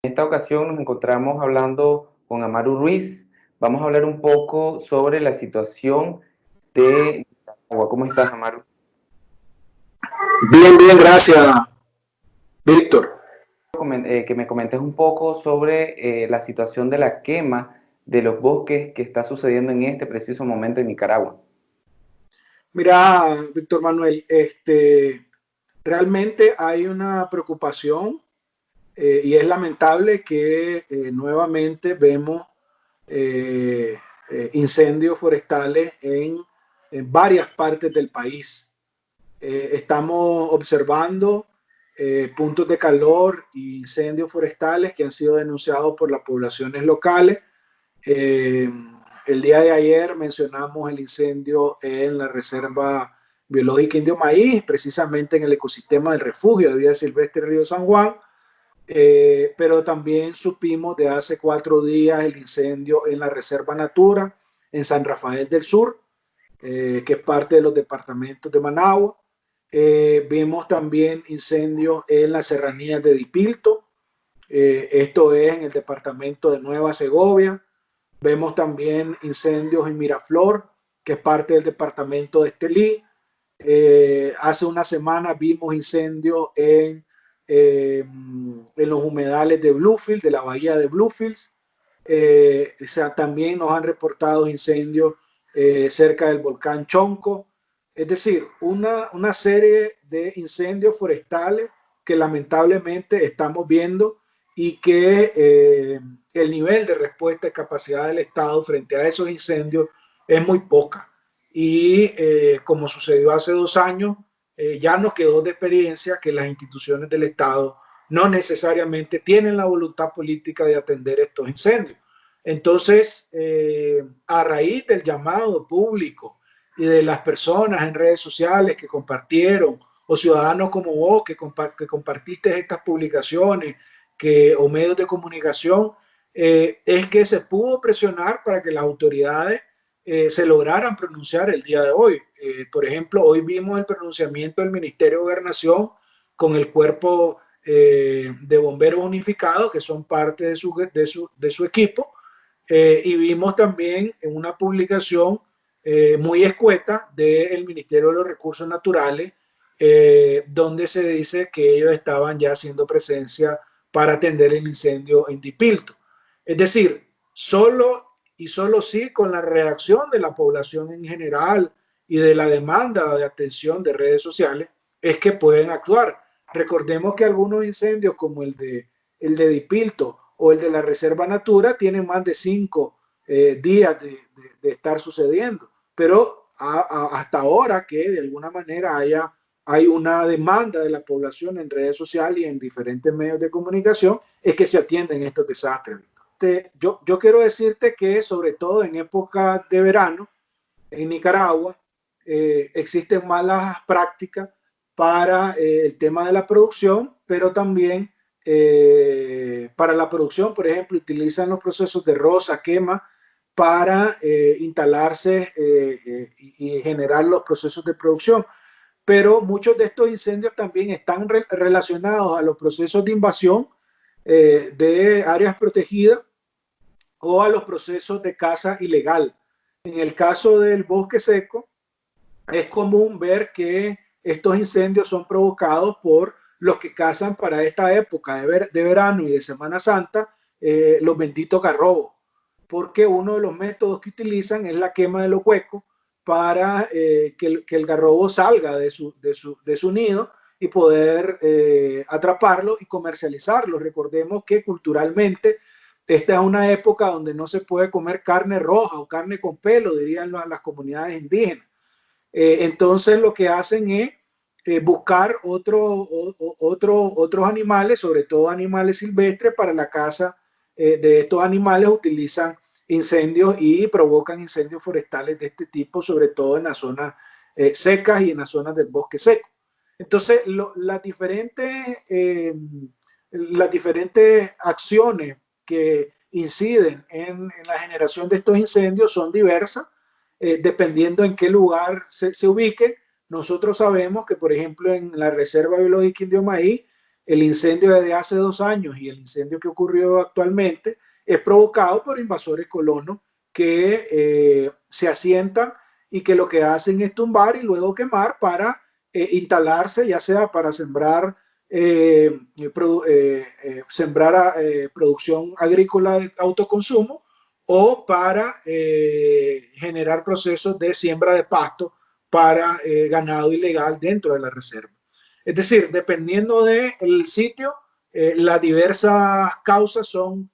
En esta ocasión nos encontramos hablando con Amaru Ruiz. Vamos a hablar un poco sobre la situación de Nicaragua. ¿Cómo estás, Amaru? Bien, bien, gracias, Víctor. Que me comentes un poco sobre la situación de la quema de los bosques que está sucediendo en este preciso momento en Nicaragua. Mira, Víctor Manuel, realmente hay una preocupación y es lamentable que nuevamente vemos eh, incendios forestales en varias partes del país. Estamos observando puntos de calor e incendios forestales que han sido denunciados por las poblaciones locales. Eh, el día de ayer mencionamos el incendio en la Reserva Biológica Indio Maíz, precisamente en el ecosistema del refugio de vida silvestre Río San Juan, pero también supimos de hace 4 días el incendio en la Reserva Natura en San Rafael del Sur, que es parte de los departamentos de Managua. Vimos también incendios en las serranías de Dipilto, esto es en el departamento de Nueva Segovia. Vemos también incendios en Miraflor, que es parte del departamento de Estelí. Hace una semana vimos incendios en los humedales de Bluefield, de la bahía de Bluefield. O sea, también nos han reportado incendios cerca del volcán Chonco. Es decir, una serie de incendios forestales que lamentablemente estamos viendo y que el nivel de respuesta y capacidad del Estado frente a esos incendios es muy poca. Y como sucedió hace 2 años, ya nos quedó de experiencia que las instituciones del Estado no necesariamente tienen la voluntad política de atender estos incendios. Entonces, a raíz del llamado público y de las personas en redes sociales que compartieron, o ciudadanos como vos que compartiste estas publicaciones, o medios de comunicación, es que se pudo presionar para que las autoridades se lograran pronunciar el día de hoy. Por ejemplo, hoy vimos el pronunciamiento del Ministerio de Gobernación con el cuerpo de bomberos unificados, que son parte de su equipo, y vimos también en una publicación muy escueta del Ministerio de los Recursos Naturales, donde se dice que ellos estaban ya haciendo presencia para atender el incendio en Dipilto. Es decir, solo y solo sí con la reacción de la población en general y de la demanda de atención de redes sociales es que pueden actuar. Recordemos que algunos incendios como el de Dipilto o el de la Reserva Natura tienen más de 5 días de estar sucediendo, pero hasta ahora que de alguna manera hay una demanda de la población en redes sociales y en diferentes medios de comunicación, es que se atienden estos desastres. Yo quiero decirte que sobre todo en época de verano en Nicaragua existen malas prácticas para el tema de la producción, pero también para la producción, por ejemplo, utilizan los procesos de roza, quema, para instalarse y generar los procesos de producción. Pero muchos de estos incendios también están relacionados a los procesos de invasión de áreas protegidas o a los procesos de caza ilegal. En el caso del bosque seco, es común ver que estos incendios son provocados por los que cazan para esta época de verano y de Semana Santa, los benditos garrobos, porque uno de los métodos que utilizan es la quema de los huecos para que el garrobo salga de su nido y poder atraparlo y comercializarlo. Recordemos que culturalmente esta es una época donde no se puede comer carne roja o carne con pelo, dirían las comunidades indígenas. Entonces lo que hacen es buscar otros animales, sobre todo animales silvestres, para la caza de estos animales. Utilizan incendios y provocan incendios forestales de este tipo, sobre todo en las zonas secas y en las zonas del bosque seco. Entonces, las diferentes acciones que inciden en la generación de estos incendios son diversas, dependiendo en qué lugar se ubique. Nosotros sabemos que, por ejemplo, en la Reserva Biológica Indio Maíz el incendio de hace 2 años y el incendio que ocurrió actualmente es provocado por invasores colonos que se asientan y que lo que hacen es tumbar y luego quemar para instalarse, ya sea para sembrar, producción agrícola de autoconsumo o para generar procesos de siembra de pasto para ganado ilegal dentro de la reserva. Es decir, dependiendo del sitio, las diversas causas son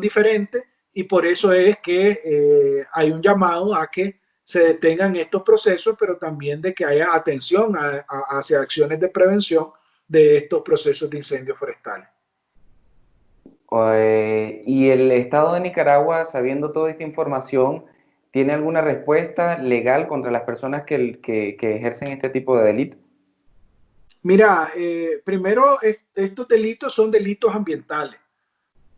diferentes y por eso es que hay un llamado a que se detengan estos procesos, pero también de que haya atención hacia acciones de prevención de estos procesos de incendios forestales. ¿Y el Estado de Nicaragua, sabiendo toda esta información, tiene alguna respuesta legal contra las personas que ejercen este tipo de delito? Mira, primero, estos delitos son delitos ambientales.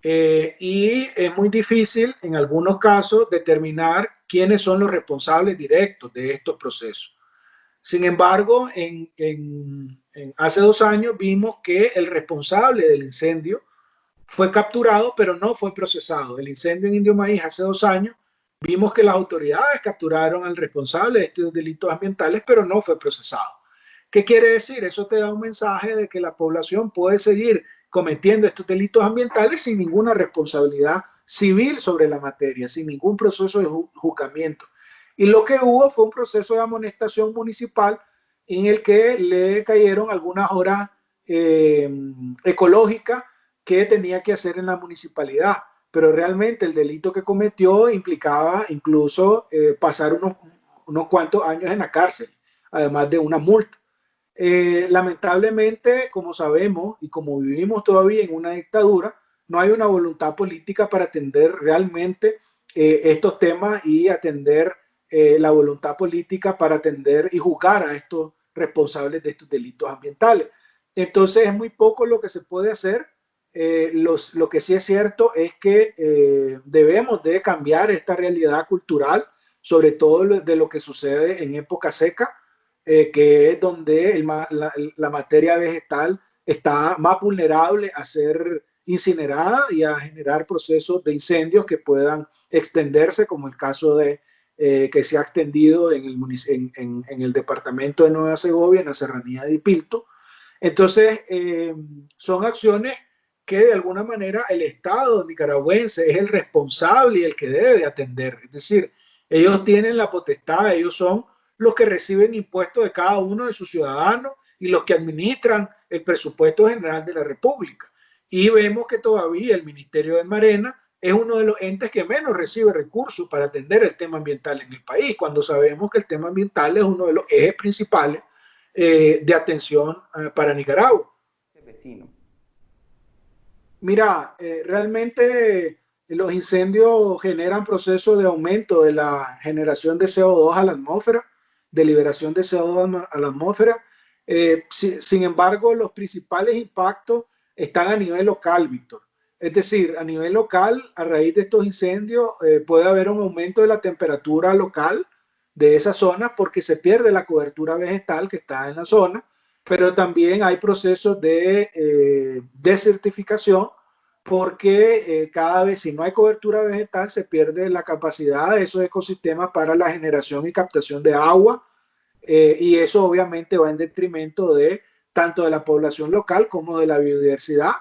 Y es muy difícil en algunos casos determinar quiénes son los responsables directos de estos procesos. Sin embargo, hace 2 años vimos que el responsable del incendio fue capturado, pero no fue procesado. El incendio en Indio Maíz hace 2 años, vimos que las autoridades capturaron al responsable de estos delitos ambientales, pero no fue procesado. ¿Qué quiere decir? Eso te da un mensaje de que la población puede seguir cometiendo estos delitos ambientales sin ninguna responsabilidad civil sobre la materia, sin ningún proceso de juzgamiento. Y lo que hubo fue un proceso de amonestación municipal en el que le cayeron algunas horas ecológicas que tenía que hacer en la municipalidad, pero realmente el delito que cometió implicaba incluso pasar unos cuantos años en la cárcel, además de una multa. Lamentablemente, como sabemos y como vivimos todavía en una dictadura, no hay una voluntad política para atender realmente estos temas y atender la voluntad política para atender y juzgar a estos responsables de estos delitos ambientales. Entonces es muy poco lo que se puede hacer. Lo que sí es cierto es que debemos de cambiar esta realidad cultural, sobre todo de lo que sucede en época seca, que es donde la materia vegetal está más vulnerable a ser incinerada y a generar procesos de incendios que puedan extenderse, como el caso de que se ha extendido en el departamento de Nueva Segovia, en la serranía de Ipilto. Entonces, son acciones que de alguna manera el Estado nicaragüense es el responsable y el que debe de atender. Es decir, ellos tienen la potestad, ellos son los que reciben impuestos de cada uno de sus ciudadanos y los que administran el presupuesto general de la República. Y vemos que todavía el Ministerio de Marina es uno de los entes que menos recibe recursos para atender el tema ambiental en el país, cuando sabemos que el tema ambiental es uno de los ejes principales de atención para Nicaragua. Vecino. Mira, realmente los incendios generan procesos de aumento de la generación de CO2 a la atmósfera, de liberación de CO2 a la atmósfera. Sin embargo, los principales impactos están a nivel local, Víctor. Es decir, a nivel local, a raíz de estos incendios, puede haber un aumento de la temperatura local de esa zona porque se pierde la cobertura vegetal que está en la zona, pero también hay procesos de desertificación porque cada vez si no hay cobertura vegetal se pierde la capacidad de esos ecosistemas para la generación y captación de agua y eso obviamente va en detrimento de tanto de la población local como de la biodiversidad.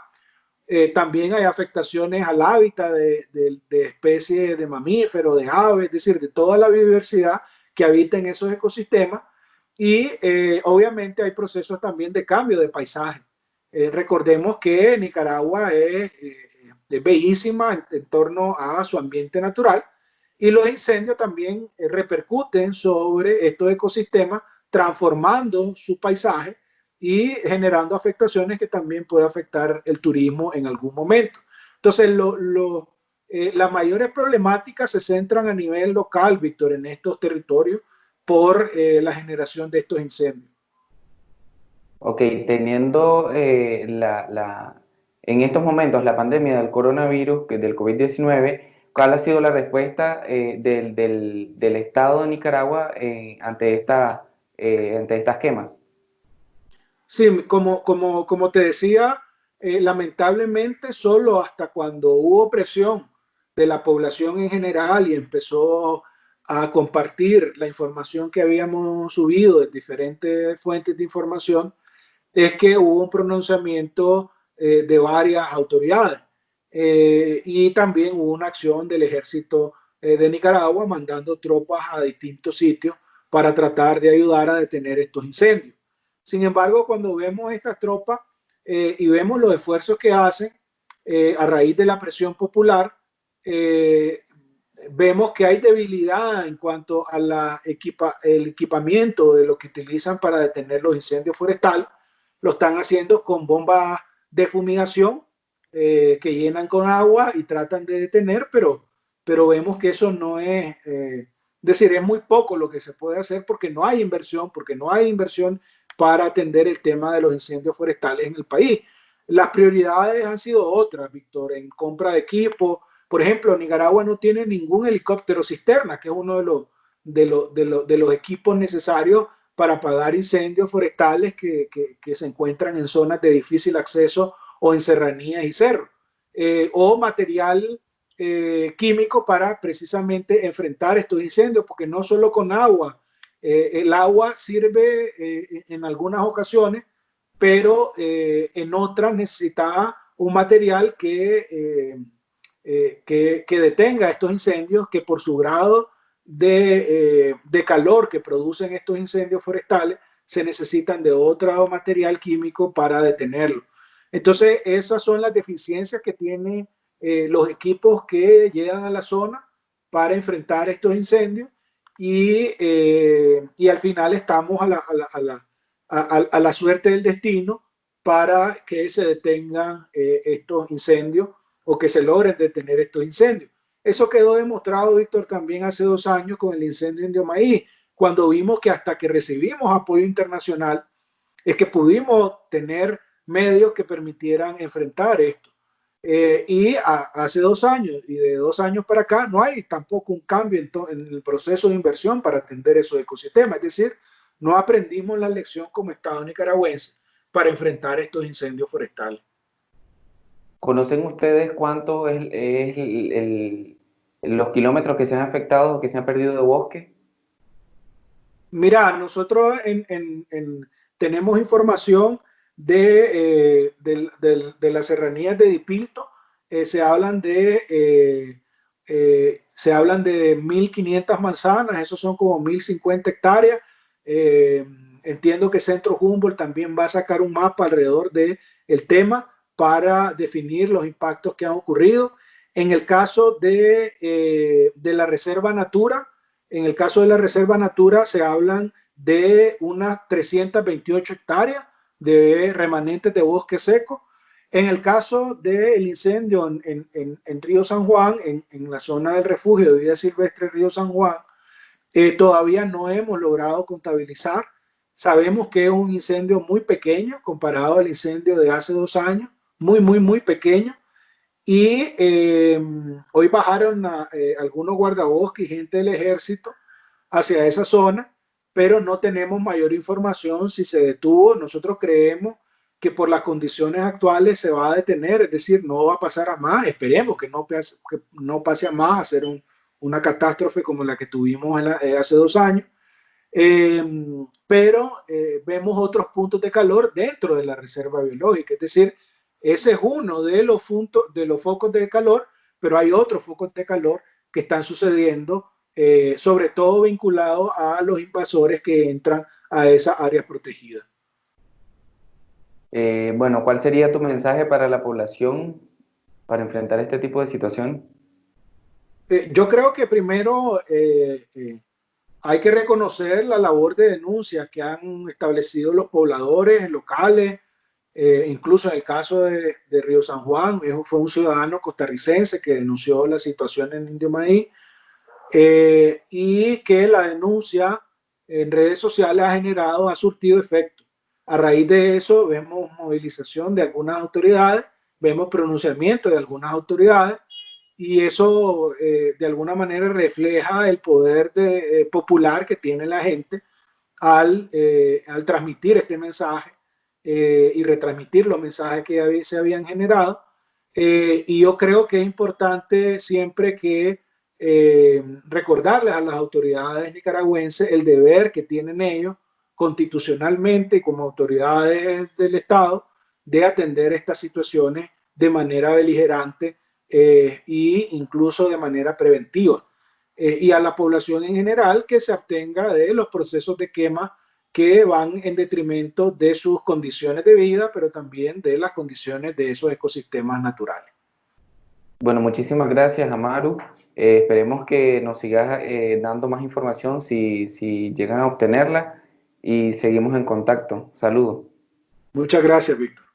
También hay afectaciones al hábitat de especies de mamíferos, de aves, es decir, de toda la biodiversidad que habita en esos ecosistemas. Y obviamente hay procesos también de cambio de paisaje. Recordemos que Nicaragua es bellísima en torno a su ambiente natural y los incendios también repercuten sobre estos ecosistemas, transformando su paisaje y generando afectaciones que también puede afectar el turismo en algún momento. Entonces, las mayores problemáticas se centran a nivel local, Víctor, en estos territorios por la generación de estos incendios. Ok, teniendo en estos momentos la pandemia del coronavirus, del COVID-19, ¿cuál ha sido la respuesta del Estado de Nicaragua ante estas quemas? Sí, como te decía, lamentablemente solo hasta cuando hubo presión de la población en general y empezó a compartir la información que habíamos subido de diferentes fuentes de información, es que hubo un pronunciamiento de varias autoridades y también hubo una acción del ejército de Nicaragua mandando tropas a distintos sitios para tratar de ayudar a detener estos incendios. Sin embargo, cuando vemos estas tropas y vemos los esfuerzos que hacen a raíz de la presión popular, eh, vemos que hay debilidad en cuanto a el equipamiento de lo que utilizan para detener los incendios forestales. Lo están haciendo con bombas de fumigación que llenan con agua y tratan de detener, pero vemos que eso no es decir, es muy poco lo que se puede hacer porque no hay inversión para atender el tema de los incendios forestales en el país. Las prioridades han sido otras, Víctor, en compra de equipo. Por ejemplo, Nicaragua no tiene ningún helicóptero cisterna, que es uno de los equipos necesarios para apagar incendios forestales que se encuentran en zonas de difícil acceso o en serranías y cerros, o material químico para precisamente enfrentar estos incendios, porque no solo con agua, el agua sirve en algunas ocasiones, pero en otras necesita un material que detenga estos incendios, que por su grado de calor que producen estos incendios forestales, se necesitan de otro material químico para detenerlo. Entonces, esas son las deficiencias que tienen los equipos que llegan a la zona para enfrentar estos incendios y al final estamos a la suerte del destino para que se detengan estos incendios o que se logren detener estos incendios. Eso quedó demostrado, Víctor, también hace 2 años con el incendio Indio Maíz, cuando vimos que hasta que recibimos apoyo internacional es que pudimos tener medios que permitieran enfrentar esto. Hace 2 años y de 2 años para acá no hay tampoco un cambio en el proceso de inversión para atender esos ecosistemas. Es decir, no aprendimos la lección como Estado nicaragüense para enfrentar estos incendios forestales. ¿Conocen ustedes cuánto es los kilómetros que se han afectado o que se han perdido de bosque? Mira, nosotros tenemos información de las serranías de Dipilto. Se hablan de 1.500 manzanas, esos son como 1.050 hectáreas. Eh, Entiendo que Centro Humboldt también va a sacar un mapa alrededor del tema para definir los impactos que han ocurrido. En el caso de la Reserva Natura, en el caso de la Reserva Natura se hablan de unas 328 hectáreas de remanentes de bosque seco. En el caso del incendio en Río San Juan, en la zona del refugio de vida silvestre Río San Juan, todavía no hemos logrado contabilizar. Sabemos que es un incendio muy pequeño comparado al incendio de hace 2 años, muy, muy, muy pequeño. Y hoy bajaron algunos guardabosques y gente del ejército hacia esa zona, pero no tenemos mayor información si se detuvo. Nosotros creemos que por las condiciones actuales se va a detener, es decir, no va a pasar a más. Esperemos que no pase a más, a ser una catástrofe como la que tuvimos hace 2 años. Eh, pero vemos otros puntos de calor dentro de la reserva biológica, es decir, ese es uno de los focos de calor, pero hay otros focos de calor que están sucediendo, sobre todo vinculados a los invasores que entran a esas áreas protegidas. Bueno, ¿cuál sería tu mensaje para la población para enfrentar este tipo de situación? Yo creo que primero hay que reconocer la labor de denuncia que han establecido los pobladores locales, incluso en el caso de Río San Juan, fue un ciudadano costarricense que denunció la situación en Indio Maíz, y que la denuncia en redes sociales ha surtido efecto. A raíz de eso vemos movilización de algunas autoridades, vemos pronunciamiento de algunas autoridades y eso de alguna manera refleja el poder popular que tiene la gente al transmitir este mensaje y retransmitir los mensajes que se habían generado. Y yo creo que es importante siempre que recordarles a las autoridades nicaragüenses el deber que tienen ellos constitucionalmente como autoridades del Estado de atender estas situaciones de manera beligerante e incluso de manera preventiva. Y a la población en general que se abstenga de los procesos de quema que van en detrimento de sus condiciones de vida, pero también de las condiciones de esos ecosistemas naturales. Bueno, muchísimas gracias, Amaru. Esperemos que nos sigas dando más información si llegan a obtenerla y seguimos en contacto. Saludos. Muchas gracias, Víctor.